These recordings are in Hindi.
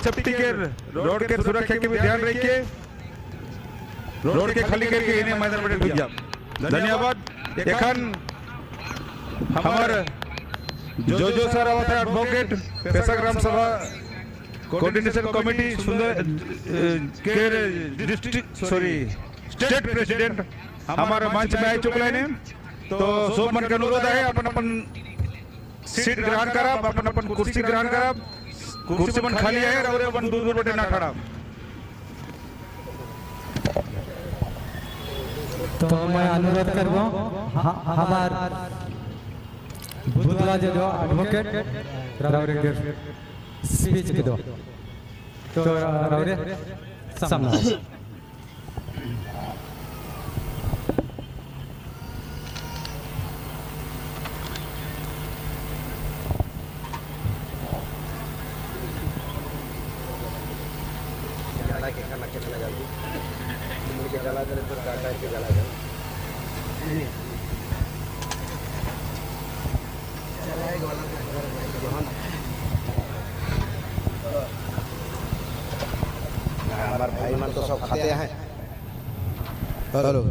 सेफ्टी के रोड के सुरक्षा के भी ध्यान रखिए। रोड के खाली करके इन्हें मैदान में भेज जाओ। धन्यवाद। एखन हमार जो सर आवत है एडवोकेट पेशाग्राम सभा कोऑर्डिनेशन कमेटी सुंदर के डिस्ट्रिक्ट स्टेट प्रेसिडेंट हमारे मंच में आ चुके हैं। तो सब मन के अनुरोध है अपन अपन सीट ग्रहण करब, अपन अपन कुर्सी ग्रहण करब। कुर्सी मन खाली है और अपन दूर दूर बटे ना खड़ा। तो मैं अनुरोध करबो हमार बुधला जो एडवोकेट रावरे के स्पीच के दो तो रावरे सामने हमारे भाई मन तो सब खाते हैं। हेलो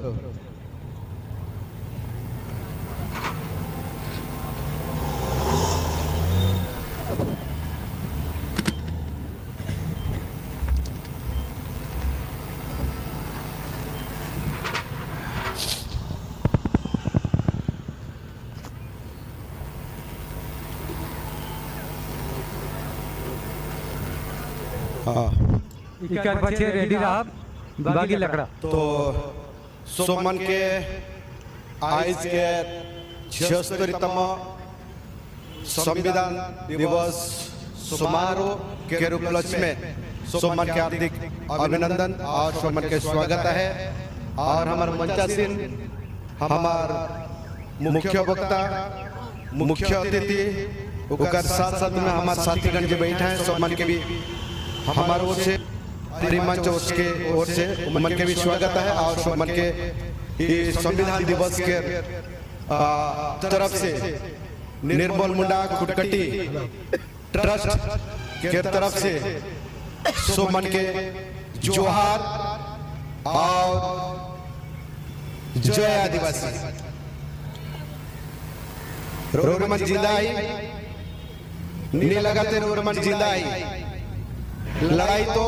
इकर बच्चे रेडी रहा बागी लकड़ा। तो सोमन के आज के 76तम संविधान दिवस समारोह के उपलक्ष्य में सोमन के हार्दिक अभिनंदन और सोमन के स्वागत है। और हमारे मंचासीन हमार मुख्य वक्ता मुख्य अतिथि उकर साथ साथ में हमारे साथीगण जो बैठे हैं सोमन के भी हमारे ओर से मंच के ओर से मन के भी स्वागत है। और मन के संविधान दिवस के तरफ से निर्मल मुंडा खुटकटी ट्रस्ट के तरफ से सोमन के जोहार और जय आदिवासी। रोरमन जिंदा आई नी लगाते रोरमन जिंदा आई। लड़ाई तो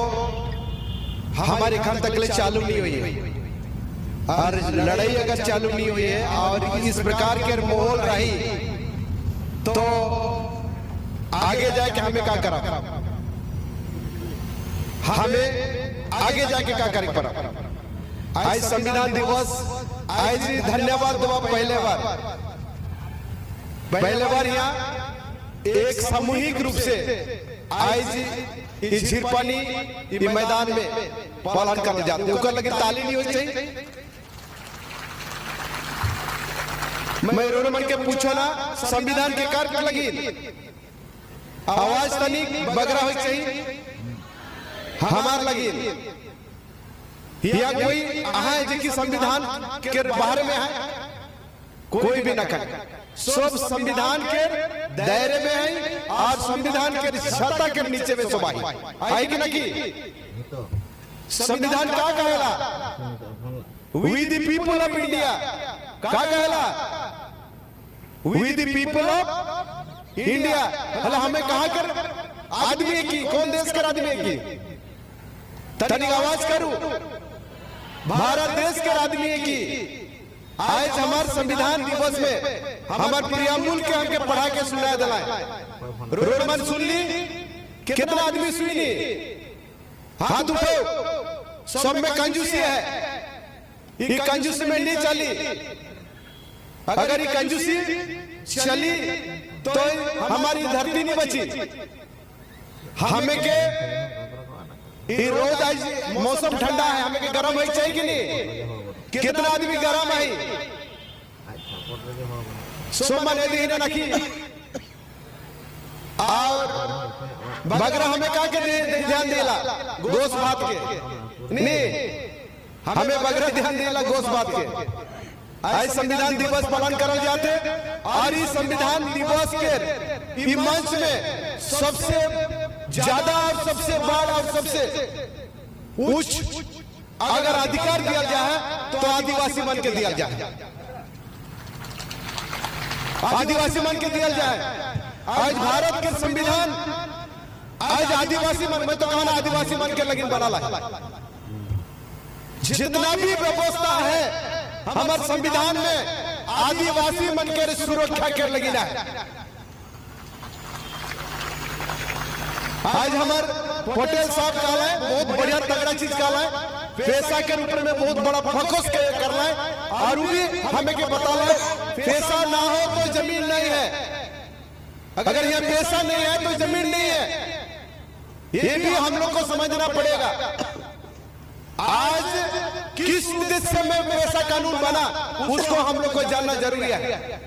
हमारे खान तक ले चालू नहीं हुई है। और लड़ाई अगर चालू नहीं हुई है और इस प्रकार के माहौल रही तो आगे जाके हमें क्या करा, हमें आगे जाके क्या करे पड़ा। आज संविधान दिवस आज धन्यवाद दो पहले बार यहाँ एक सामूहिक रूप से आज इस झिरपानी मैदान में पालन करने जाते हैं। लगे ताली नहीं होनी चाहिए। मैं रोनमन के पूछो ना संविधान के कार्य लगी आवाज तनिक बगरा हो चाहिए हमार लगी या कोई है जो कि संविधान के बाहर में है कोई भी न कर। सब संविधान के दायरे में है और संविधान के छता के नीचे में सब आई कि नहीं। संविधान क्या कहेला we the people of India क्या कहेला we the people of India. भला हमें कहा कर आदमी की कौन देश कर आदमी की तनिक आवाज करूं भारत देश के आदमी की। आज हमारे संविधान दिवस में हमारे प्रियम्बुल के हमके पढ़ा के सुनाया दिलाए। रोडमन सुन ली कितना आदमी सुन ली हाथ उठाओ। सब में कंजूसी है। ये कंजूसी में नहीं चली। अगर ये कंजूसी चली तो हमारी धरती नहीं बची। हमें के ये रोज आज मौसम ठंडा है हमें के गर्म है चाहिए कि नहीं। कितना आदमी गरम है सोमन नखी और बगरा हमें का के ध्यान देला गोश बात के नहीं हमें बगरा ध्यान देला गोश बात के। आज संविधान दिवस पालन करल जाते और इस संविधान दिवस के मंच में सबसे ज्यादा और सबसे बड़ा और सबसे उच्च अगर अधिकार दिया जाए तो आदिवासी मन के दिया जाए, आदिवासी मन के दिया जाए। आज भारत के संविधान आज आदिवासी मन में तो कहना आदिवासी मन के लगिन बना ला। जितना भी व्यवस्था है हमारे संविधान में आदिवासी मन के सुरक्षा के लगिन है। आज हमारे पटेल साहब का है बहुत बढ़िया तगड़ा चीज का है, पैसा के ऊपर में बहुत बड़ा फोकस करना है और भी हमें के बता है पैसा ना हो तो जमीन नहीं है, अगर यहाँ पैसा नहीं है तो जमीन नहीं है, ये भी हम लोग को समझना पड़ेगा। आज किस उद्देश्य में पैसा कानून बना उसको हम लोग को जानना जरूरी है।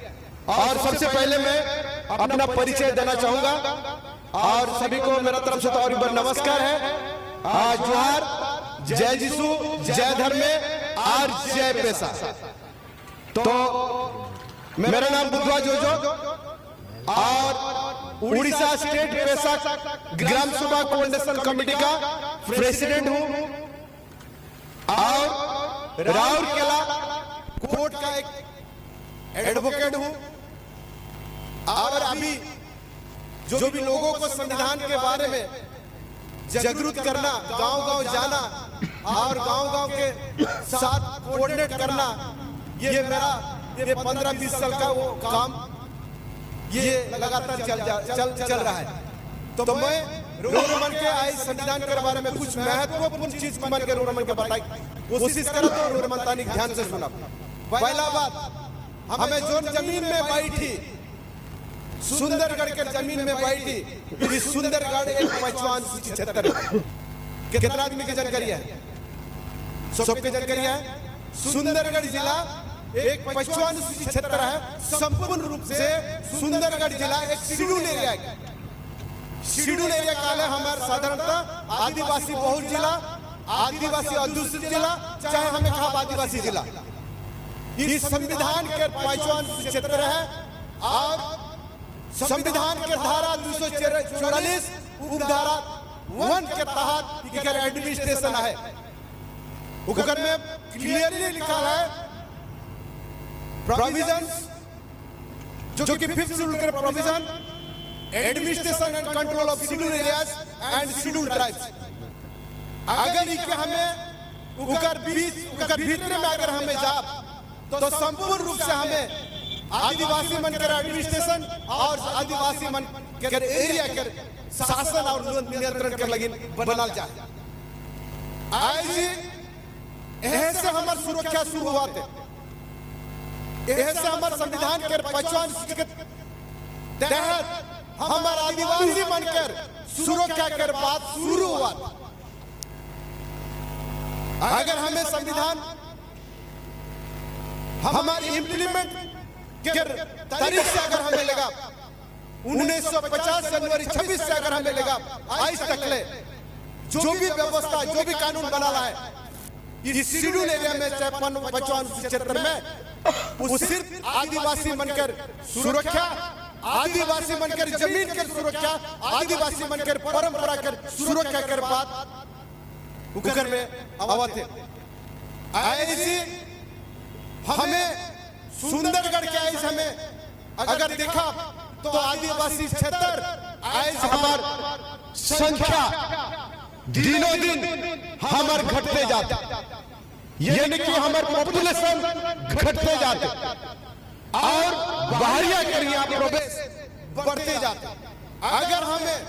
और सबसे पहले मैं अपना परिचय देना चाहूंगा और सभी को मेरा तरफ से तो और बार नमस्कार है। जोहार, जय जिसु, जय धर्म और जय पैसा। तो मेरा नाम बुद्धवा जोजो और उड़ीसा स्टेट पैसा ग्राम सभा कोऑर्डिनेशन कमेटी का प्रेसिडेंट हूं और राउरकेला कोर्ट का एक एडवोकेट हूं। और अभी जो भी लोगों को संविधान के बारे में जागरूक करना, गांव-गांव जाना और गांव-गांव के साथ कोऑर्डिनेट करना, ये मेरा 15-20 साल का वो काम ये लगातार चल रहा है। तो मैं रोमन के आज संविधान के बारे में कुछ महत्वपूर्ण चीज मन के रोमन के बताई कोशिश करो तो रोमन तानी ध्यान से सुना। पहला बात, हमें जो जमीन में बैठी सुंदरगढ़ के जमीन में बैठी, सुंदरगढ़ एक 55 क्षेत्र है। कितना आदमी की जानकारी है? सबकी जानकारी है। सुंदरगढ़ जिला एक 55 क्षेत्र है। संपूर्ण रूप से सुंदरगढ़ जिला एक शेड्यूल एरिया है। शेड्यूल एरिया काले हमारे साधारणतः आदिवासी बहुल जिला, आदिवासी अध्युषित जिला, चाहे हमें कहा आदिवासी जिला, इस संविधान के 55 क्षेत्र है। और संविधान के धारा 244 उपधारा 1 के तहत एडमिनिस्ट्रेशन है। उधर में क्लियरली लिखा है प्रोविजंस, जो कि 5th शेड्यूल के provision, administration and control of schedule areas and schedule tribes. अगर इके हमें उकर भीतर में अगर हमें जा तो संपूर्ण रूप से हमें आदिवासी मन के एडमिनिस्ट्रेशन और आदिवासी मन के एरिया के शासन और नियंत्रण के लगी बनल जाए। आज ऐसे हमारे सुरक्षा शुरू हुआ, ऐसे हमारे संविधान के 55 के तहत हमारे आदिवासी बनकर सुरक्षा के बात शुरू हुआ। अगर हमें संविधान हमारी इम्प्लीमेंट के तारीख से अगर हमें लगा 1950 जनवरी 26 से अगर हमें लगा आज तक ले जो भी व्यवस्था, जो भी कानून बना है इस शेड्यूल एरिया में 55 क्षेत्र में वो सिर्फ आदिवासी बनकर सुरक्षा, आदिवासी बनकर जमीन के सुरक्षा, आदिवासी बनकर परंपरा कर सुरक्षा कर बात उकर में आवत है। ऐसी हमें सुंदरगढ़ के आज हमें अगर देखा तो आदिवासी क्षेत्र आज हमार संख्या दिनों दिन हमार घटते जाते, यानी कि हमार पॉपुलेशन घटते जाते और बाहरिया कर यहाँ प्रवेश बढ़ते जाते। अगर हमें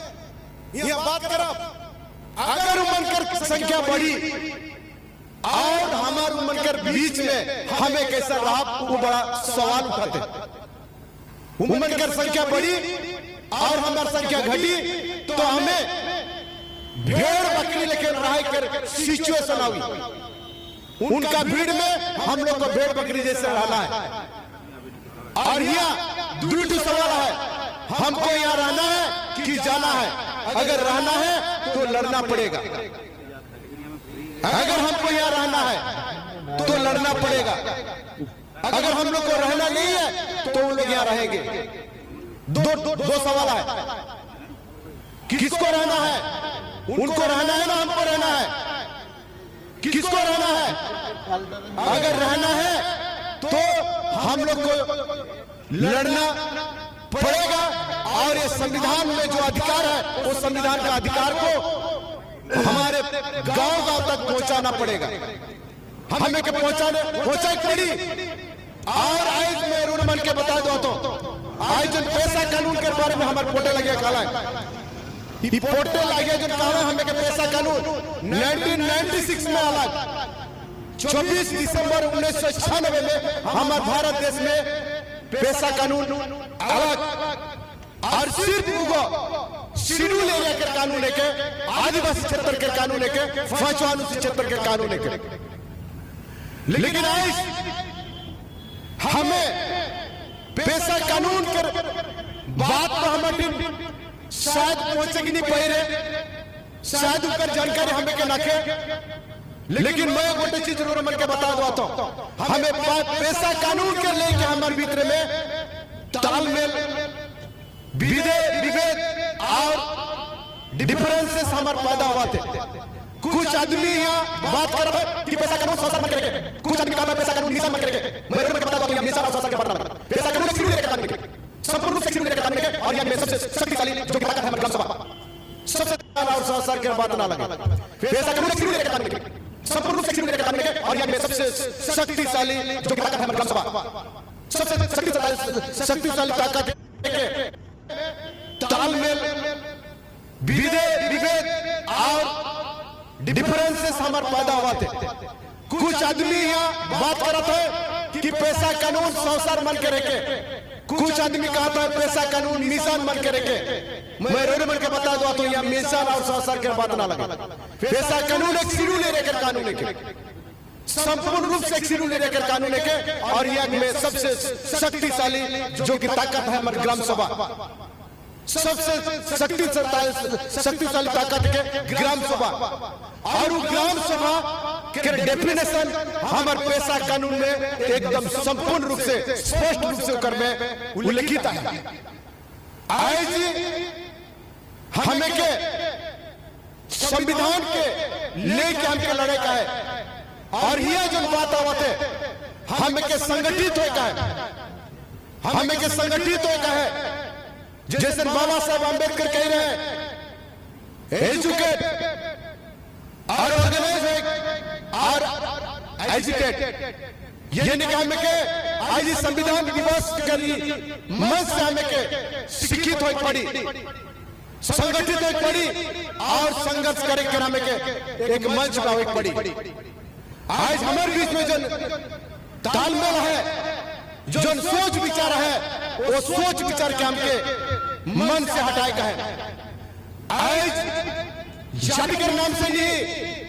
यह बात करें, अगर उमनकर संख्या बढ़ी और हमारे उमनकर बीच में हमें कैसा रहा, वो बड़ा सवाल उठाते। उमनकर संख्या बढ़ी और हमारी संख्या घटी तो हमें भेड़ बकरी लेकर रह कर सिचुएशन आई। उनका भीड़ में हम लोग को भेड़ बकरी जैसे रहना है। और यहाँ दूसरा सवाल है, हमको यहाँ रहना है कि जाना है? अगर रहना है तो लड़ना पड़ेगा, अगर हमको यहाँ रहना है तो लड़ना पड़ेगा। अगर हम लोग को रहना नहीं है तो वो लोग यहाँ रहेंगे। दो सवाल है। किसको रहना है? उनको रहना है ना हमको रहना है? किसको रहना है? अगर रहना है तो हम लोग को लड़ना पड़ेगा और ये संविधान में जो अधिकार है वो संविधान का अधिकार को हमारे गांव-गांव तक पहुंचाना पड़ेगा। हमें के पहुंचाई पड़ी। और आज मैं रून मन के बता दो तो आज जो पैसा कानून के बारे में हमारे पोटे लगे काला है, पोटे लगे जो काला हमें के पैसा कानून 1996 में अलग 24 दिसंबर 1996 में हमारे भारत देश में पैसा कानून अलग और सिर्फ वो शेड्यूल एरिया के कानून है के आदिवासी क्षेत्र के कानून है के 5 अनुसूचित क्षेत्र के कानून है के। लेकिन आज हमें पैसा कानून के बात तो हमारी शायद पहुंचेगी नहीं पहले, शायद ऊपर जानकारी हमें के नाखे। लेकिन मैं गोटे चीज जरूर मन के बता दो तो हमें पैसा कानून के लेके हमारे भीतर में तालमेल विभेद और डिफरेंसेस हमारे पैदा हुआ थे। कुछ आदमी यहाँ बात कर रहे हैं कि पैसा कानून संसद में करेंगे, कुछ आदमी कहता है पैसा कानून निशान में करेंगे। मैं रोड में बता दूं निशान और संसद के बारे में पैसा कानून शुरू लेकर कानून के संपूर्ण रूप से शुरू लेकर कानून के और यहाँ में सबसे शक्तिशाली जो ताकत है हमारे ग्राम सभा सबसे और संसद के बात ना लगे। पैसा कानून शुरू लेकर कानून के संपूर्ण रूप से शुरू लेकर कानून के और यहाँ में सबसे शक्तिशाली जो ताकत है हमारे ग्राम सभा सबसे शक्तिशाली ताकत के तालमेल विभेद और डिफरेंसेस हमारे पैदा हुआ थे। कुछ आदमी यहाँ बात कर रहे थे कि पैसा कानून संसार मन के रेखे, कुछ आदमी कहता है पैसा कानून मिशन मन के रेखे। मैं रोड मन के बता दो तो यहाँ मिशन और संसार के बात ना लगे। पैसा कानून एक शेड्यूल लेकर कानून के संपूर्ण रूप से एक शेड्यूल लेकर कानून के और यहाँ में सबसे शक्तिशाली जो की ताकत है हमारे ग्राम सभा सबसे शक्तिशाली ताकत के ग्राम सभा और ग्राम सभा के डेफिनेशन हमारे पैसा कानून में एकदम संपूर्ण रूप से स्पष्ट रूप से कर में उल्लिखित है। आज हमें के संविधान के लेके हमके लड़े का है और यह जो बात आवत है हमें के संगठित होकर है, हमें के संगठित होकर है। जैसे बाबा साहब अंबेडकर कह रहे हैं एजुकेट और ऑर्गेनाइज और एजुकेट। ये निकाह में के आज संविधान दिवस करी मंच से हमें के शिक्षित हो पड़ी, संगठित हो पड़ी और संघर्ष करे कर हमें के एक मंच पे हो पड़ी। आज हमारे बीच में जो तालमेल है, जो सोच विचार है वो सोच विचार के हमके मन से हटाए का है। आज जाति के नाम से नहीं,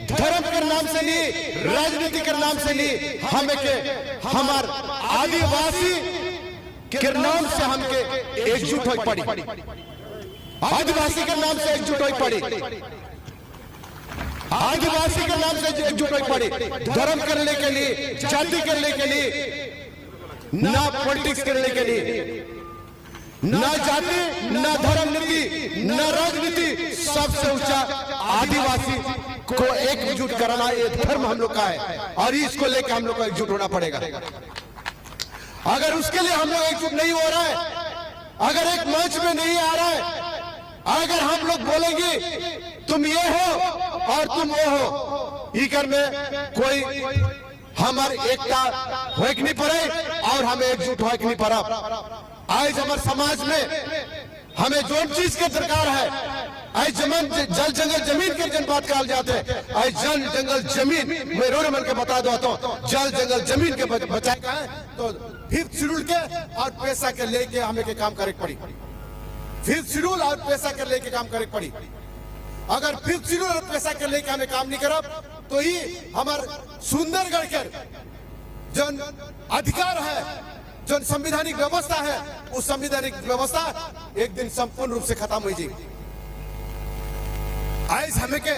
धर्म के नाम से नहीं, राजनीति के नाम से नहीं, हमें के हमार आदिवासी के नाम से हमके एकजुट हो पड़ी, आदिवासी के नाम से एकजुट हो पड़ी, आदिवासी के नाम से एकजुट हो पड़ी। धर्म करने के लिए, जाति करने के लिए, ना पॉलिटिक्स करने के लिए, ना जाति, ना धर्म नीति, ना राजनीति, सबसे ऊंचा आदिवासी को एकजुट कराना ये धर्म हम लोग का है और इसको लेकर हम लोग को एकजुट होना पड़ेगा। अगर उसके लिए हम लोग एकजुट नहीं हो रहा है, अगर एक मंच में नहीं आ रहा है, अगर हम लोग बोलेंगे तुम ये हो और तुम वो हो, इकर में कोई हमारे एकता हो नहीं पड़े और हमें एकजुट हो नहीं पड़ा। आज हमारे समाज में हमें जो चीज के दरकार है, आज जल जंगल जमीन के जन बात कहा जाते हैं, आज जल जंगल जमीन मैं रोड मन के बता दो तो जल जंगल जमीन के बचाए का है तो 5th शेड्यूल के और पैसा के लेके हमें के काम करे पड़ी। 5th शेड्यूल और पैसा के लेके काम करे पड़ी। अगर 5th शेड्यूल और पैसा के लेके हमें काम नहीं करब तो ही हमार सुंदरगढ़ के जो अधिकार है, जो संवैधानिक व्यवस्था है, उस संवैधानिक व्यवस्था एक दिन संपूर्ण रूप से खत्म हो जाएगी। आज हमें के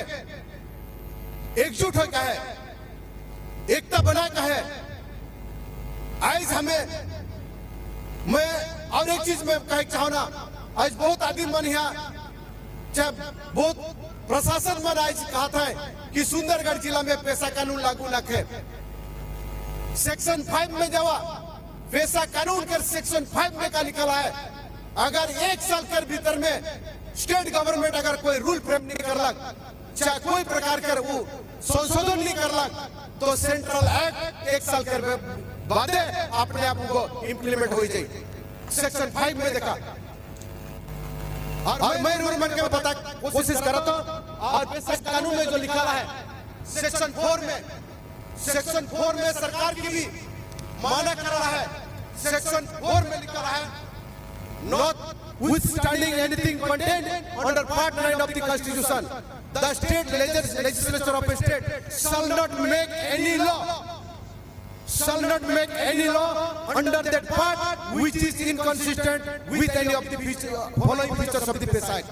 एकजुट हो का है, एकता बना का है। आज हमें मैं और एक चीज में कहना चाहूँ ना, आज बहुत आदमी मन यहाँ चाहे बहुत प्रशासन में आज कहा था कि सुंदरगढ़ जिला में पेशा कानून लागू न करे। सेक्शन 5 में जवा पेशा कानून कर सेक्शन 5 में का निकला है, अगर 1 साल के भीतर में स्टेट गवर्नमेंट अगर कोई रूल फ्रेम नहीं करलक, चाहे कोई प्रकार कर वो संशोधन नहीं करलक, तो सेंट्रल एक्ट 1 साल के बाद अपने आप को इंप्लीमेंट हो जाए। सेक्शन 5 में देखा और मैं रूल मन के बता कोशिश कर रहा था। और पेशा कानून में जो लिखा है सेक्शन 4 में सरकार की भी माना कर रहा है। सेक्शन 4 में लिखा है notwithstanding anything contained under part 9 of the constitution, the state legislature of a state shall not make any law under that part which is inconsistent with any of the following features of the PESA Act.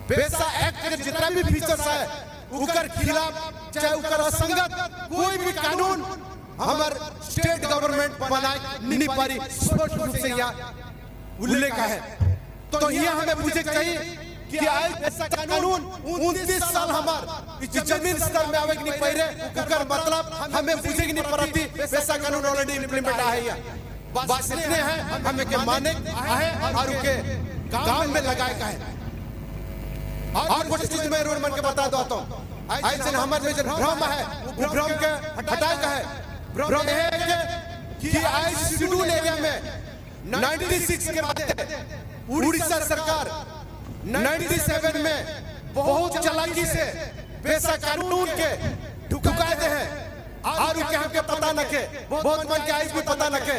PESA Act के जितना भी फीचर्स है उकर खिलाफ चाहे उकर असंगत कोई भी कानून हमार स्टेट गवर्नमेंट बनाए नहीं पारी, स्पष्ट रूप से यहाँ उल्लेख है। तो यहाँ हमें पूछे चाहिए कि आज ऐसा कानून 29 साल हमार जमीन स्तर में आवे नहीं पहले, उकर मतलब हमें पूछे नहीं पड़ती ऐसा कानून ऑलरेडी इंप्लीमेंट है। यहाँ बस इतने हैं हमें के माने है और उनके काम में लगाए का है। और कुछ चीज मैं रोड मन के बता दो तो आज हमारे में जो भ्रम है वो भ्रम के हटाए का है। भ्रम है कि आज शेड्यूल एरिया में 96 के बाद उड़ीसा सरकार 97 में बहुत चालाकी से पेशा कानून के ढुकाते हैं और उनके हमके पता न के बहुत मन के आज भी पता न के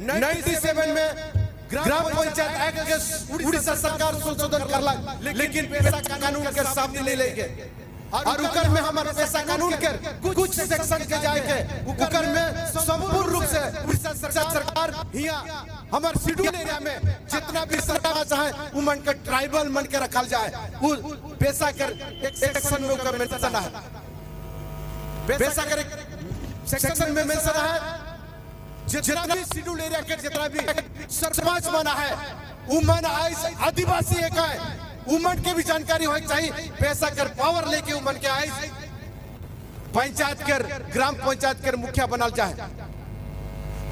97 में ग्राम पंचायत एक्ट के उड़ीसा सरकार संशोधन करला, लेकिन पेशा कानून के सामने नहीं लेके और उकर में हमारे पेशा कानून के कुछ सेक्शन के जाए के उकर में संपूर्ण रूप से उड़ीसा सरकार यहाँ हमारे शेड्यूल एरिया में जितना भी सरकार चाहे वो मन के ट्राइबल मन के रखल जाए, वो पेशा कर एक सेक्शन में उकर मेंशन है। पेशा कर एक सेक्शन में मेंशन है जितना भी शेड्यूल एरिया के जितना भी सरपंच बना है वो मन आदिवासी एक है, उमन के भी जानकारी होनी चाहिए। पेशा कर पावर लेके उमन के आई पंचायत कर ग्राम पंचायत कर मुखिया बनल जाए,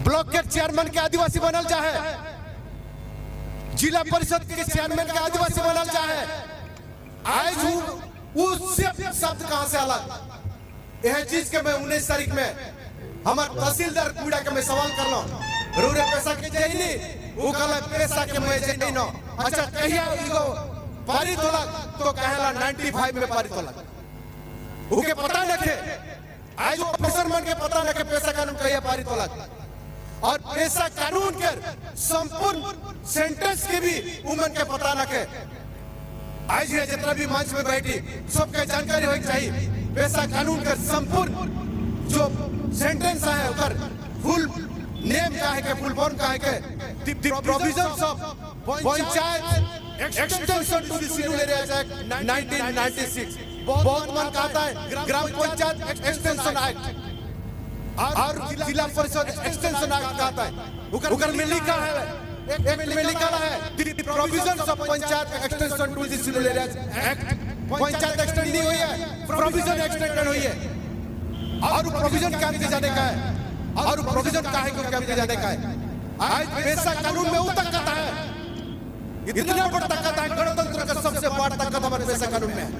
ब्लॉक के चेयरमैन के आदिवासी बनल जाए, जिला परिषद के चेयरमैन के आदिवासी बनल जाए। आज उस शब्द कहां से अलग यह चीज के मैं 19 तारीख में हमारे तहसीलदार कूड़ा के मैं सवाल कर लो रोरे पेशा के जाइए वो कहला पेशा के मैं जाइए नो। अच्छा कहिया इगो पारित होला तो कहला 95 में पारित होला, उके पता न के आज ऑफिसर मन के पता न के पेशा कानून कहिया पारित होला और पेशा कानून के संपूर्ण सेंटेंस के भी उमन के पता न के। आज ये जितना भी मंच में बैठी सबके जानकारी होनी चाहिए पेशा कानून के संपूर्ण जो सेंटेंस है उधर फुल नेम का है के फुल फॉर्म का है के the provisions of panchayat extension to the schedule areas act 1996 बहुत मन कहता है ग्राम पंचायत एक्सटेंशन एक्ट और जिला परिषद एक्सटेंशन एक्ट कहता है। उकर में लिखा है एक में लिखा है the provisions of panchayat extension to the schedule areas act. Panchayat extend नहीं हुई है, प्रोविजन एक्सटेंडेड हुई है और प्रोविजन क्या दिए जाने का है और प्रोविजन का है क्यों क्या दिए जाने का है। आज पेशा कानून में उतक करता है, इतना बड़ा ताकत है गणतंत्र का सबसे बड़ा ताकत हमारे पेशा कानून में है।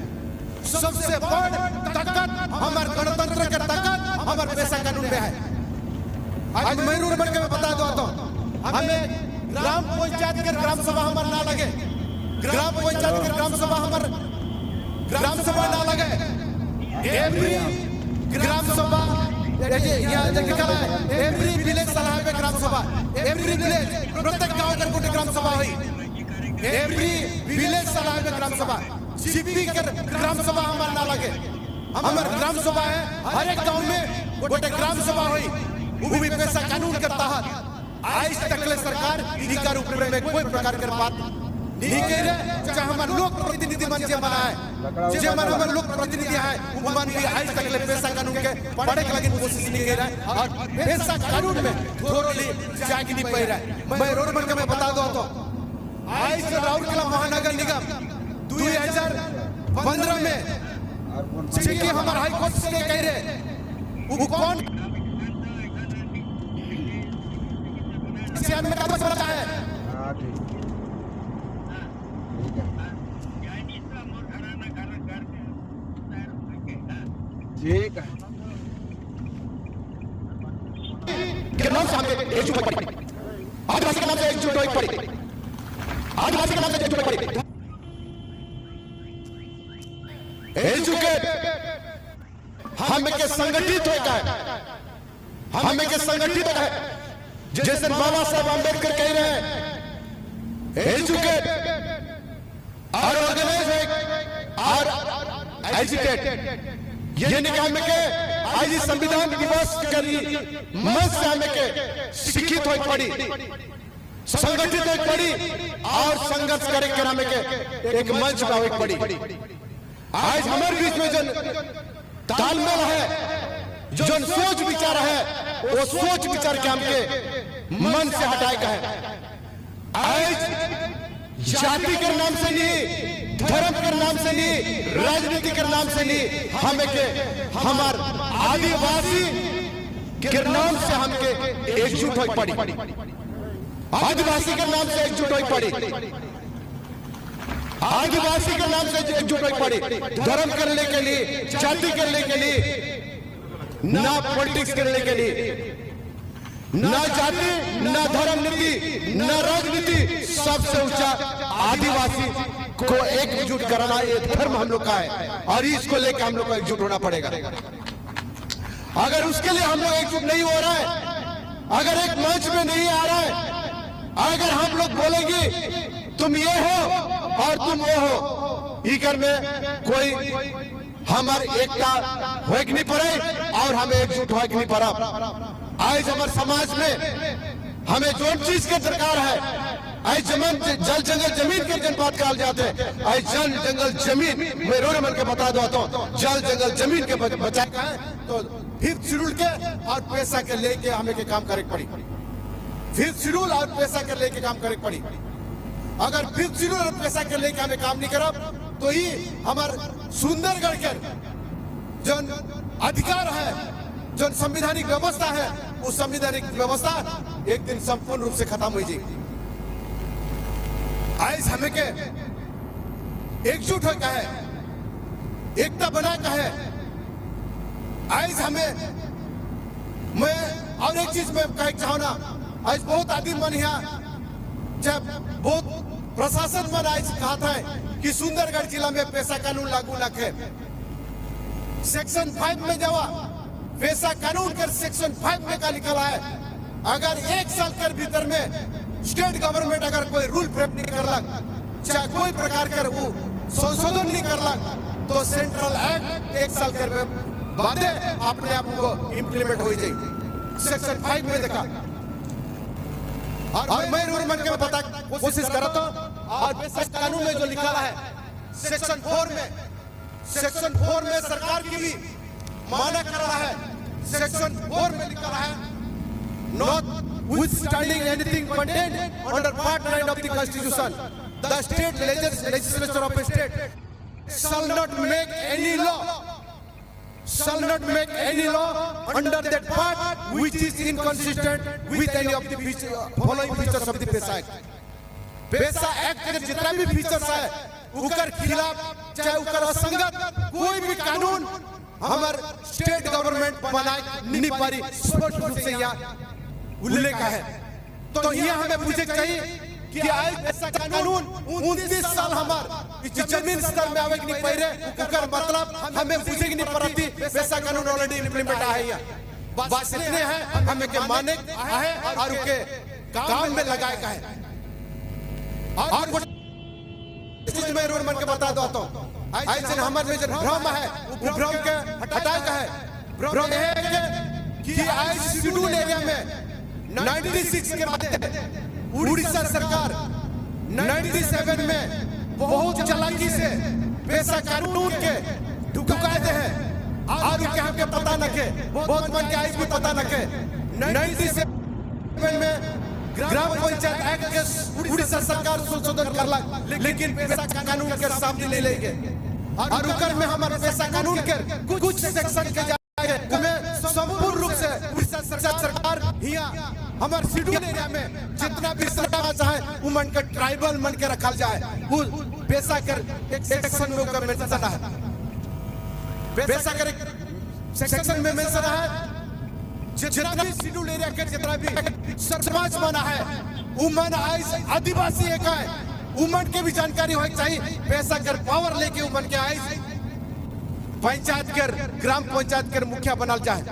सबसे बड़ा ताकत हमारे गणतंत्र का ताकत हमारे पेशा कानून में है। आज मैं रूल बन के मैं बता दो तो हमें ग्राम पंचायत के ग्राम सभा हमारे ना लगे, ग्राम पंचायत के ग्राम सभा हमारे ग्राम सभा ना लगे। एवरी ग्राम सभा यहाँ लिखा है एवरी विलेज सलाह में ग्राम सभा, एवरी विलेज प्रत्येक गांव का कोई ग्राम सभा हुई, एवरी विलेज सलाह में ग्राम सभा। जीपी कर ग्राम सभा हमारे ना लगे, हमारे ग्राम सभा है हर एक गांव में गोटे ग्राम सभा हुई, वो भी पेशा कानून के तहत। आज तक सरकार इनका रूप में कोई प्रकार की बात नहीं कह रहे। चाहे हमारे लोक प्रतिनिधि मन से बना है, जो हमारे लोक प्रतिनिधि है वो मन भी आज तक पेशा कानून के पढ़े के लगे कोशिश नहीं कर रहा है और पेशा कानून में थोड़ी जाग नहीं पा रहा है। मैं रोड बन के मैं बता दो तो आज राउरकेला महानगर निगम 2015 में कि हमारे हाई कोर्ट से कह रहे वो कौन में कागज बनाता है। ठीक है के नाम से हमें एकजुट पड़ी, आदिवासी के नाम से एकजुट हुई पड़ी, आदिवासी के नाम से एकजुट पड़ी। एजुकेट हमें के संगठित होता है, हमें के संगठित होता है। जैसे बाबा साहब आंबेडकर कह रहे हैं एजुकेट और ऑर्गेनाइज और एजुकेट। ये नहीं हमें के आज संविधान दिवस करी मंच से हमें के शिक्षित हो पड़ी, संगठित हो पड़ी और संघर्ष करे के हमें के एक मंच पे हो पड़ी। आज हमारे बीच में जो तालमेल है, जो सोच विचार है, वो सोच विचार के हमके मन से हटाएगा है। आज जाति के नाम से नहीं, धर्म के नाम से नहीं, राजनीति के नाम से नहीं, हमें के हमार आदिवासी के नाम से हमके एकजुट हो पड़ी, आदिवासी के नाम से एकजुट हो पड़ी, आदिवासी के नाम से एकजुट हो पड़ी। धर्म करने के लिए, जाति करने के लिए, ना पॉलिटिक्स करने के लिए, ना जाति, ना धर्म नीति, ना राजनीति, सबसे ऊंचा आदिवासी को एकजुट कराना ये धर्म हम लोग का है और इसको लेकर हम लोग को एकजुट होना पड़ेगा। अगर उसके लिए हम लोग एकजुट नहीं हो रहा है, अगर एक मंच में नहीं आ रहा है, अगर हम लोग बोलेंगे तुम ये हो और तुम वो हो, इकर में कोई हमारे एकता हो नहीं पड़े और हमें एकजुट हो नहीं पड़ा। आज हमारे समाज में हमें जो चीज के दरकार है, आज जल जंगल जमीन के जन बात कहा जाते हैं। आज जल जंगल जमीन मैं रोने मन के बता दो तो जल जंगल जमीन के बचा है तो फिर शेड्यूल के और पैसा के लेके हमें के काम करे पड़ी, फिर शेड्यूल और पैसा के लेके काम करे पड़ी। अगर फिर शेड्यूल और पैसा के लेके हमें काम नहीं करा तो ही हमारे सुंदरगढ़ के जो अधिकार है, जो संवैधानिक व्यवस्था है, उस संवैधानिक व्यवस्था एक दिन संपूर्ण रूप से खत्म हो जाएगी। आज हमें के एकजुट हो का है, एकता बना का है। आज हमें मैं और एक चीज मैं कह चाहूँ ना, आज बहुत आदमी मन यहाँ जब बहुत प्रशासन मन आज कहा था कि सुंदरगढ़ जिला में पैसा कानून लागू न है। सेक्शन 5 में जावा पैसा कानून कर सेक्शन 5 में का लिखा है, अगर 1 साल के भीतर में स्टेट गवर्नमेंट अगर कोई रूल प्रेप नहीं करलक, चाहे कोई प्रकार का वो संशोधन नहीं करलक, तो सेंट्रल एक्ट 1 साल के बाद अपने आप को इम्प्लीमेंट हो जाएगी। सेक्शन 5 में देखा और मैं मन के बता कोशिश करा तो और कानून में जो लिखा है सेक्शन 4 में सरकार की भी माना कर रहा है। सेक्शन 4 में लिखा है notwithstanding anything contained under part 9 of the constitution, the state legislature of a state shall not make any law under that part which is inconsistent with any of the following features of the PESA Act. PESA Act के जितना भी फीचर्स है उकर खिलाफ चाहे उकर असंगत कोई भी कानून हमार स्टेट गवर्नमेंट बनाए नहीं पारी, स्पष्ट रूप से यहाँ उल्लेख है। तो यहाँ हमें पूछे चाहिए कि आज ऐसा कानून 29 साल हमार जमीन स्तर में आवे नहीं पाई, मतलब हमें पूछे नहीं पड़ती वैसा कानून ऑलरेडी इम्प्लीमेंट है। बस इतने हैं हमें के माने है और उनके काम में लगाए का है। और चीज मैं रोड मन के बता दो तो आज जन हमारे में जो भ्रम है वो भ्रम के हटाए का है। भ्रम है कि आज शेड्यूल एरिया में 96 के बाद उड़ीसा सरकार 97 में बहुत चालाकी से पैसा कानून के ढुकाते हैं और क्या हमके पता न के बहुत मन के आज भी पता न के 97 में ग्राम पंचायत एक्ट के उड़ीसा सरकार संशोधन करला, लेकिन पैसा कानून के सामने ले लेंगे और उकर में हमारे पैसा कानून के कुछ सेक्शन के जाएंगे हमें संपूर्ण रूप से उड़ीसा सरकार यहाँ हमारे शेड्यूल एरिया में जितना भी सरकार चाहे वो मन के ट्राइबल मन के रखा जाए, वो पैसा कर एक सेक्शन में उनका मेंशन है, पैसा कर एक सेक्शन में मेंशन है जितना भी शेड्यूल एरिया के जितना भी सरपंच बना है वुमन आइस आदिवासी एक है, वुमन के भी जानकारी होनी चाहिए, पैसा कर पावर लेके वुमन के आइस पंचायत कर ग्राम पंचायत कर मुखिया बनल जाए,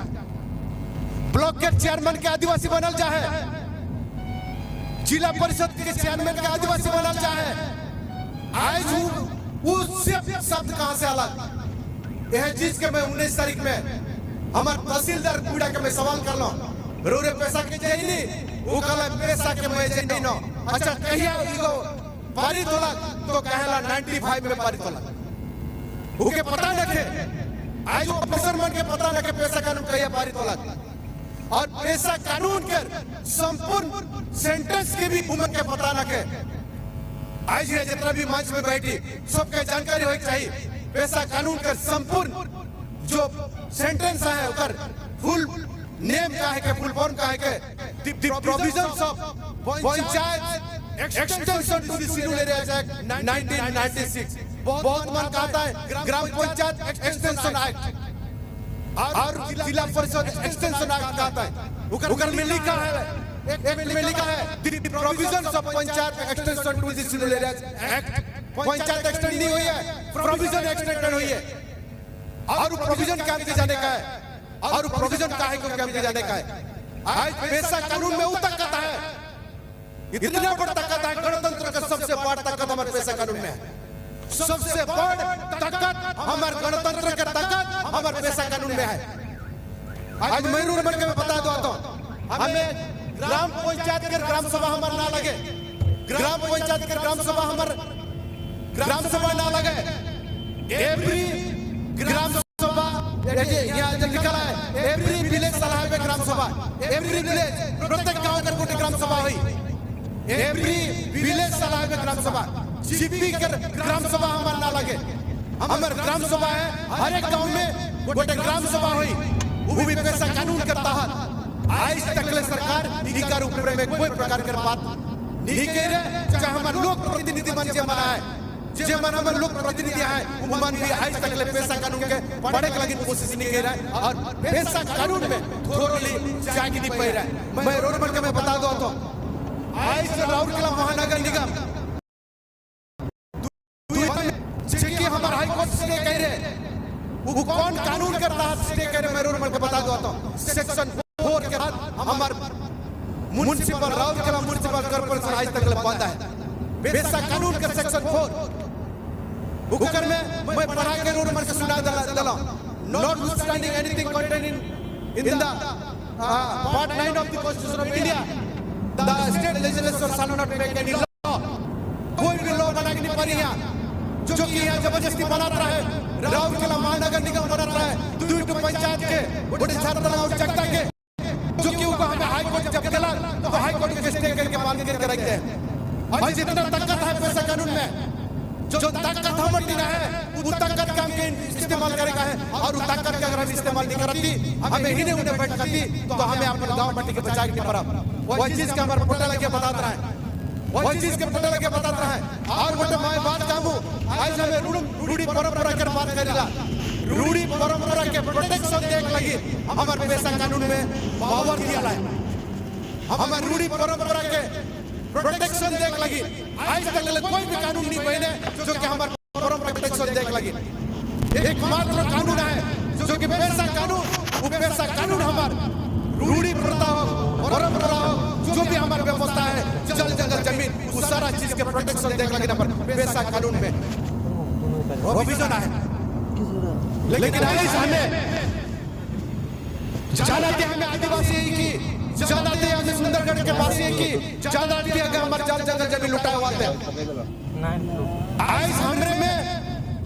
ब्लॉक के चेयरमैन के आदिवासी बनल जाए, जिला परिषद के चेयरमैन के आदिवासी बनल जाए। आज उस शब्द कहां से अलग यह चीज के मैं 19 तारीख में हमारे तहसीलदार कूड़ा के मैं सवाल कर लो रोरे पैसा के चाहिए वो कहला पैसा के मैं चाहिए नो, अच्छा कहिया इगो पारित होला तो कहला 95 में पारित होला, उके पता न के आज ऑफिसर मन के पता न के पैसा कानून कहिया पारित होला और पैसा कानून के संपूर्ण सेंटेंस के भी उमन के पता न के आज ये जितना भी मंच में बैठी सबके जानकारी होनी चाहिए, पैसा कानून का संपूर्ण जो सेंटेंस है उधर फुल नेम का है के फुल फॉर्म का है के the provisions of panchayat extension to the schedule areas act 1996 बहुत मन कहता है ग्राम पंचायत एक्सटेंशन एक्ट और जिला परिषद एक्सटेंशन एक्ट कहता है, उधर में लिखा है एक में लिखा है the provisions of panchayat extension to the schedule areas act, panchayat extend नहीं हुई है, प्रोविजन एक्सटेंड हुई है और प्रोविजन काम के जाने का है और प्रोविजन का है काम के जाने का है। आज पैसा कानून में उतकत है, इतना बड़ा ताकत है, गणतंत्र का सबसे बड़ा ताकत हमारे पैसा कानून में है, सबसे बड़ा ताकत हमारे गणतंत्र का ताकत हमारे पैसा कानून में है। आज मयूर मन के मैं बता दो तो हमें ग्राम पंचायत के ग्राम सभा हमारे ना लगे, ग्राम पंचायत के ग्राम सभा हमारे ग्राम सभा ना लगे, एवरी ग्राम सभा यहाँ जो लिखा है एवरी विलेज सलाह में ग्राम सभा, एवरी विलेज प्रत्येक गांव का कोई ग्राम सभा हुई, एवरी विलेज सलाह में ग्राम सभा, जीपी कर ग्राम सभा हमारे ना लगे, हमारे ग्राम सभा है हर एक गांव में गोटे ग्राम सभा हुई, वो भी पैसा कानून के तहत। आज तक सरकार इनका ऊपर में कोई प्रकार की बात नहीं कह रहे, चाहे हमारे लोक प्रतिनिधि मन से मना है जे मन हमारे लोक प्रतिनिधि है वो मन भी आज तक ले पैसा कानून के पढ़े के लगी कोशिश नहीं कर रहा है और पैसा कानून में थोड़ी जागी नहीं पड़ रहा है। मैं रोड पर के मैं बता दो तो आज से राउरकेला महानगर निगम कि हमारा हाई कोर्ट से कह रहे वो कौन कानून के तहत स्टे कह रहे, मैं रोड पर के बता दो तो सेक्शन 4 के तहत हमारे म्युनिसिपल राउरकेला म्युनिसिपल कॉर्पोरेशन आज तक बंद है, पैसा कानून के सेक्शन 4 उकर में मैं पढ़ा के रोड पर सुना दला not standing anything content in the part 9 of the constitution of India the state legislature shall not make any law, कोई भी लॉ बना के नहीं पानी यहाँ जो कि यहाँ जबरदस्ती बनाता है, राउरकेला महानगर निगम बनाता है दूर पंचायत के बड़े छात्र और जगता के जो कि ऊपर हमें हाई कोर्ट जब दिला तो हाई कोर्ट के स्टे करके मान करके रखते हैं। और जितना ताकत है पैसा कानून में जो ताकत हमारी है वो ताकत का हमके इस्तेमाल करेगा है और वो ताकत का अगर हम इस्तेमाल नहीं करती हमें ही नहीं उन्हें बैठ करती तो हमें अपने गांव मट्टी के बचाए नहीं पड़ा, वो चीज का हमारा पता लगे बताता है, वो चीज के पता लगे बताता है। और बोले मैं बात कहूँ आज हमें रूढ़ी परंपरा के बात करेगा, रूढ़ी परंपरा के प्रोटेक्शन देख लगी हमारे पैसा कानून में पावर दिया है, हमारे रूढ़ी परंपरा के प्रोटेक्शन देख लगी आज तक कोई भी कानून नहीं बने जो कि हमारे परंपरा प्रोटेक्शन देख लगी, एकमात्र कानून है जो कि पैसा कानून, वो पैसा कानून हमारे रूढ़ी प्रथा हो परंपरा हो जो भी हमारी व्यवस्था है जल जंगल जमीन वो सारा चीज के प्रोटेक्शन देख लगे पर पैसा कानून में प्रोविजन है। लेकिन आज हमें जानते हमें आदिवासी की जानते हमें सुंदरगढ़ के वासी की जानते हैं हमारे जल जंगल जमीन लुटाए हुआ थे, आज हमरे में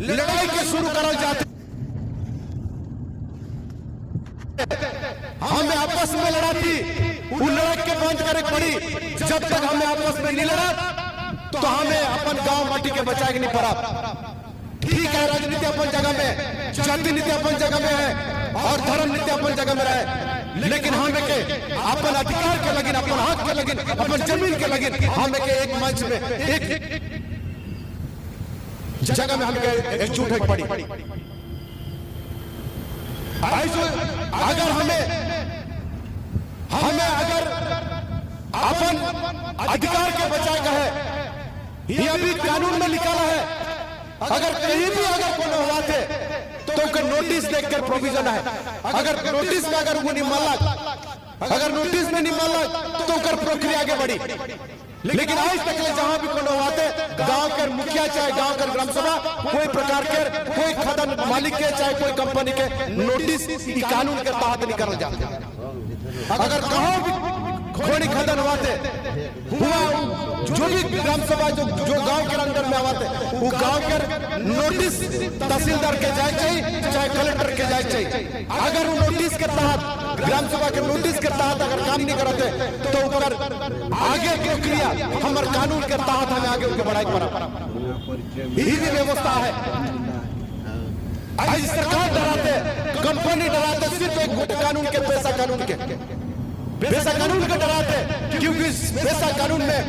लड़ाई के शुरू करल जाते हमें आपस में लड़ा थी, वो लड़ाई के बंद करे पड़ी। जब तक हमें आपस में नहीं लड़ा तो हमें अपन गांव माटी के बचाए नहीं पड़ा। ठीक है, राजनीति अपन जगह में, जाति नीति अपन जगह में है और धर्म नीति अपन जगह में रहे, लेकिन हमें के अपन अधिकार के लगिन, अपन हक के लगिन, अपन जमीन के लगिन हमें के एक मंच में, एक जगह में हमें एकजुट होकर पड़ी। अगर हमें अगर अपन अधिकार के बचाए का है, ये अभी कानून में निकाला है। अगर कहीं भी अगर कोनो हुआ थे तो उनका नोटिस देखकर प्रोविजन है। अगर नोटिस में अगर वो नहीं मानला, अगर नोटिस में नहीं मानला तो उनका प्रक्रिया आगे बढ़ी। लेकिन आज तक जहां भी कोनो हुआ थे, गांव के मुखिया चाहे गांव के ग्राम सभा, कोई प्रकार के कोई खदान मालिक के चाहे कोई कंपनी के नोटिस कानून के तहत नहीं करल जाते। अगर कहीं भी खोनी खदान हुआ जो भी ग्राम सभा जो गांव के अंदर में आवाते, वो गांव के नोटिस तहसीलदार के जाए चाहिए चाहे कलेक्टर के जाए चाहिए। अगर वो नोटिस के तहत ग्राम सभा के नोटिस के तहत अगर काम नहीं करते तो ऊपर आगे प्रक्रिया हमारे कानून के तहत हमें आगे उनके बढ़ाई पड़ा। यही भी व्यवस्था है। आज सरकार डराते, कंपनी डराते, सिर्फ एक कानून के पैसा कानून के डराते, क्योंकि पैसा कानून में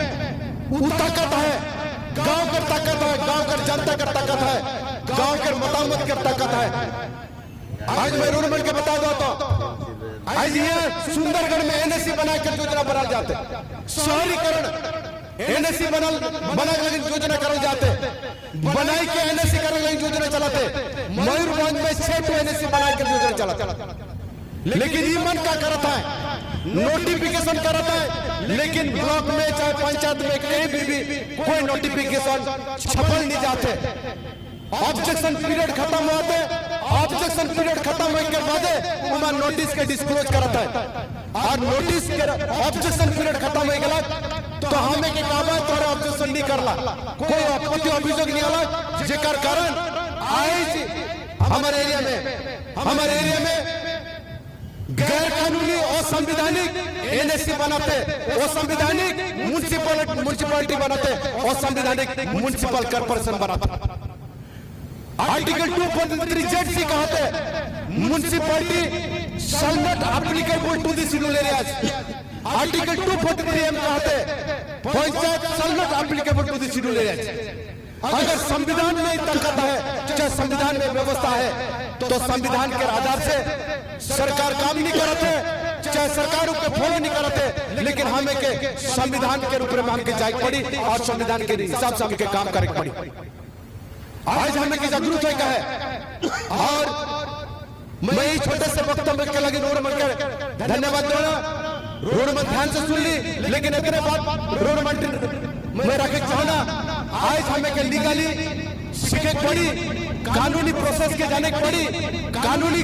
वो ताकत है, गांव का ताकत है, गांव का जनता का ताकत है, गांव के मतामत का ताकत है। आज मैं रोडमंड के बता दो तो आज ये सुंदरगढ़ में एनएससी बनाकर योजना बना जाते, शहरीकरण एनएससी बना योजना करल जाते, बनाई के एनएससी करल योजना चलाते, मयूरभंज में 6 एनएससी बनाकर योजना चलाते। लेकिन ये मन का करता है, नोटिफिकेशन करता है, लेकिन ब्लॉक में चाहे पंचायत में कहीं भी कोई नोटिफिकेशन छपल नहीं जाते। ऑब्जेक्शन पीरियड खत्म होते, ऑब्जेक्शन पीरियड खत्म होने के बाद उमा नोटिस के डिस्क्लोज करता है, और नोटिस के ऑब्जेक्शन पीरियड खत्म हो गया तो हमें के काबा तोरा ऑब्जेक्शन नहीं करला, कोई आपत्ति अभियोग नहीं आला, जेकर कारण आज हमारे एरिया में गैर कानूनी और संवैधानिक एनएससी बनाते, और संवैधानिक म्युनिसिपैलिटी बनाते, और संवैधानिक म्युनिसिपल कॉर्पोरेशन बनाते। आर्टिकल 243Z कहते municipality shall not applicable to the schedule areas. Article 243M कहते panchayat shall not applicable to the schedule areas. अगर संविधान में ताकत है, चाहे संविधान में व्यवस्था है, तो संविधान के आधार से सरकार काम नहीं करते, चाहे सरकार के फॉलो नहीं करते, लेकिन हमें के संविधान के रूप में हमके जाए पड़ी और संविधान के हिसाब से हमके काम करे पड़ी। आज हमें की जागरूक है। और मैं ये छोटे से वक्तव्य के लगे रोडमंड धन्यवाद देना, रोडमंड ध्यान से सुन ली, लेकिन इतने बात रोडमंड मैं रखे चाहना, आज हमें के लीगली सीखे पड़ी, कानूनी प्रोसेस के जाने की पड़ी, कानूनी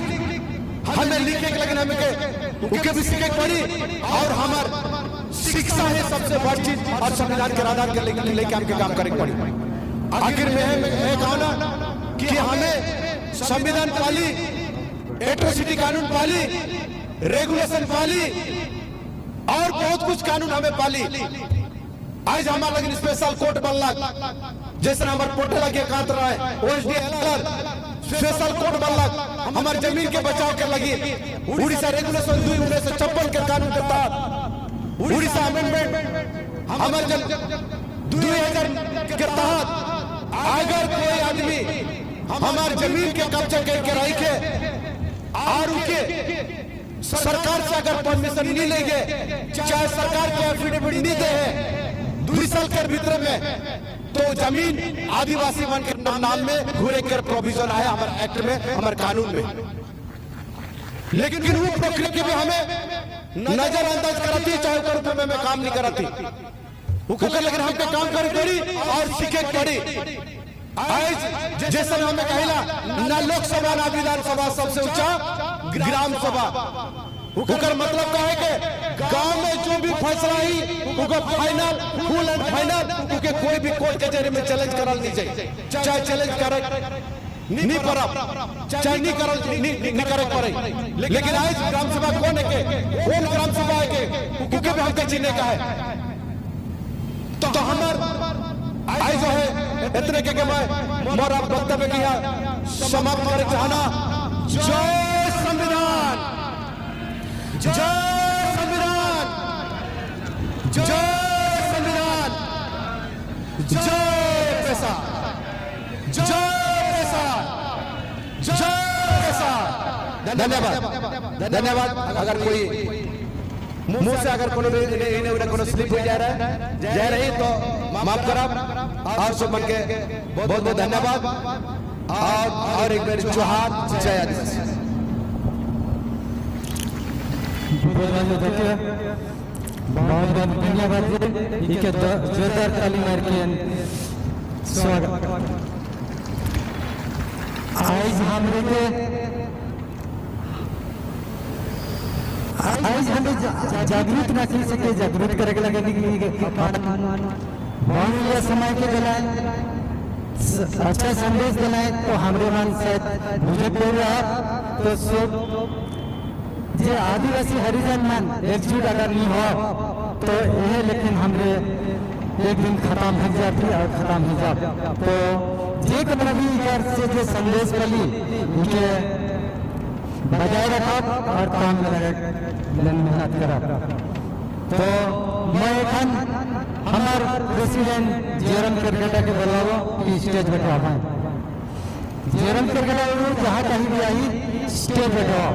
हमें लिखे के लेकिन हमें के भी सीखे पड़ी, और हमार शिक्षा है सबसे बड़ी चीज, और संविधान के आधार के लेके हमके काम करे पड़ी। आखिर में मैं कहना कि हमें संविधान पाली, एट्रोसिटी कानून पाली, रेगुलेशन पाली, और बहुत कुछ कानून हमें पाली। आज हमारा लगे स्पेशल कोर्ट बनला, जैसे हमारे पोर्टल लगे काट रहा है, ओएसडीएल स्पेशल कोर्ट बनला, हमारे जमीन के बचाव के लगी। उड़ीसा रेगुलेशन 1956 के कानून के तहत, उड़ीसा अमेंडमेंट हमारे 2000 के तहत, अगर कोई आदमी हमारे जमीन के कब्जा करके रखे और उनके सरकार से अगर परमिशन नहीं लेंगे, चाहे सरकार के एफिडेविट नहीं दे 2 साल के भीतर में, तो जमीन आदिवासी वन के नाम में घूरे कर प्रोविजन है हमारे एक्ट में, हमारे कानून में। लेकिन वो प्रक्रिया भी हमें नजरअंदाज कराती, चाहे रूप में काम नहीं कराती, लेकिन हम पे काम करे पड़ी और सीखे पड़ी। आज जैसे हमें कहला ना लोकसभा ना विधानसभा, सबसे ऊंचा ग्राम सभा। मतलब क्या है कि गांव में जो भी फैसला ही फाइनल, फुल एंड फाइनल, क्योंकि कोई भी कोर्ट कचहरी में चैलेंज करल नहीं चाहिए, चाहे चैलेंज करे नहीं पड़ा, चाहे नहीं करे पड़े। लेकिन आज ग्राम सभा कौन है के जान के जीने का है। तो हमार आई जो है इतने के मैं मोरा वक्तव्य किया समाप्त कर चाहना। जय संविधान, जय संविधान, जय संविधान, जय पैसा, जय पैसा, जय पैसा। धन्यवाद, धन्यवाद। अगर कोई मुंह से अगर कोनो कोनो स्लिप हो जा रहा है जा रही तो माफ करा। और सब मन के बहुत बहुत धन्यवाद। और एक बार जोहार, जय आदिवासी। बहुत बहुत धन्यवाद जी के जोरदार ताली मार के स्वागत। आज हमरे के आज हमें जागरूक ना कर सके, जागरूक करे लगे बहुत समय के दिलाए अच्छा संदेश दिलाए तो हमारे मन से मुझे बोल रहा तो सब जे आदिवासी हरिजन मन एकजुट अगर नहीं हो तो यह लेकिन हमरे एक दिन खत्म हो जाती और खत्म हो जाती। तो जे कमरा भी से जो संदेश मिली उनके बजाय रखा और काम में मेहनत करा। तो मैं एखन हमार प्रेसिडेंट जेरम करगटा के बुलाओ कि स्टेज बैठवा। जेरम करगटा जहाँ कहीं भी आई स्टेज बैठवा।